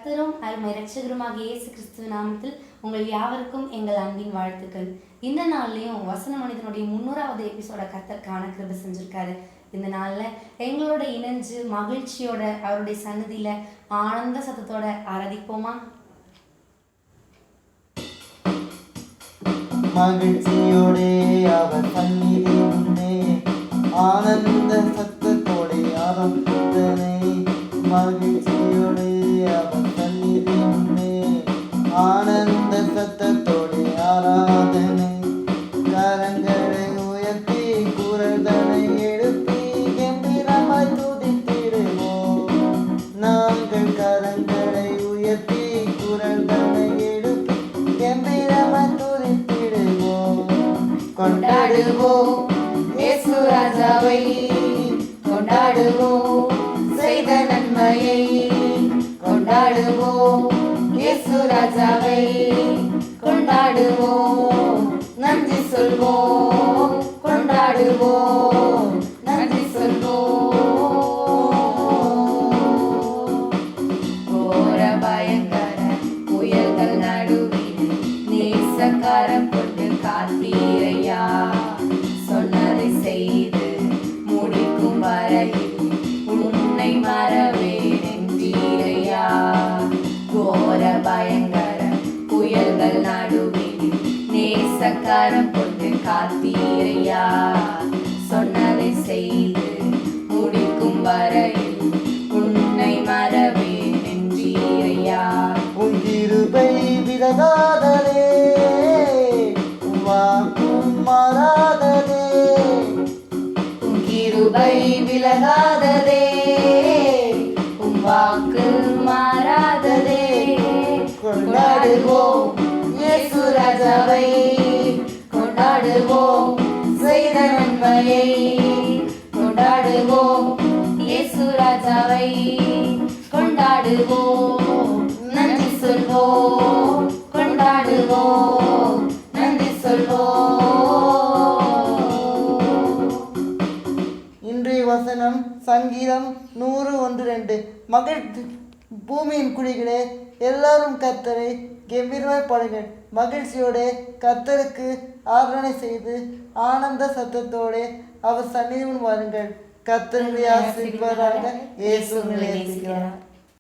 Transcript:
கர்த்தரும் அருமை இரட்சகருமாகிய இயேசு கிறிஸ்துவின் நாமத்தில் உங்கள் யாவருக்கும் எங்கள் அன்பின் வாழ்த்துக்கள். இந்த நாள்லையும் வசன மனிதனுடைய 300வது எபிசோட கர்த்தர் காண கிருபை செஞ்சிருக்காரு. இந்த நாளில் எங்களோட இணைஞ்சு மகிழ்ச்சியோட அவருடைய சன்னதியில ஆனந்த சத்தத்தோட ஆராதிப்போமா? மகிழ்ச்சியோடே அவர் சந்நிதி முன்னே ஆனந்த சத்தத்தோடே ஆரம்பித்தனை. மகிழ்ச்சியோடே அவர் சந்நிதி முன்னே ஆனந்த சத்தத்தோடே ஆராதனை. கரங்களை உயர்த்தி குரல்களை எழுப்பி கம்பீரமாய் துதித்திடுவோம். நாங்கள் கரங்களை உயர்த்தி குரல்களை எழுப்பி கம்பீரமாய் துதித்திடுவோம். கொண்டாடுவோம் இயேசு ராஜாவை, கொண்டாடுவோம் செய்த நன்மையை. கொண்டாடுவோம் இயேசு ராஜாவை, கொண்டாடுவோம் நன்றி சொல்வோம். கொண்டாடுவோம் நன்றி சொல்வோம். கோர பயங்கர புயல்கள் நடுவில் நேசக்காரம் கொண்டு காத்தீரையா. சொன்னதை செய்து முடிக்கும் வரையில் உன்னை மறவேன் என்றீரையா. கோர பயங்கர புயல்கள் நடுவில் நேசக்காரம் கொண்டு காத்தீரையா. சொன்னதை செய்து முடிக்கும் வரையில் உன்னை மறவேன் என்றீரையா. உன் கிருபை விலகாததே, வாக்கும் மாறாததே. உன் கிருபை விலகாததே, உன் வாக்கு மாறாததே. கொண்டாடுவோம் இயேசு ராஜாவை, கொண்டாடுவோம் செய்த நன்மையை. கொண்டாடுவோம் இயேசு ராஜாவை, கொண்டாடுவோம் நன்றி சொல்வோம். கொண்டாடுவோம் நன்றி சொல்வோம். இன்றைய வசனம் சங்கீதம் 100:1-2. பூமியின் குடிகளே, எல்லாரும் கர்த்தரை கம்பீரமாய் பாடுங்கள். மகிழ்ச்சியோட கர்த்தருக்கு ஆராதனை செய்து ஆனந்த சத்தத்தோட அவர் சந்நிதியில் வாருங்கள். கர்த்தருடைய ஆசீர்வாதமாக இயேசு உங்களை நேசிக்கிறார்.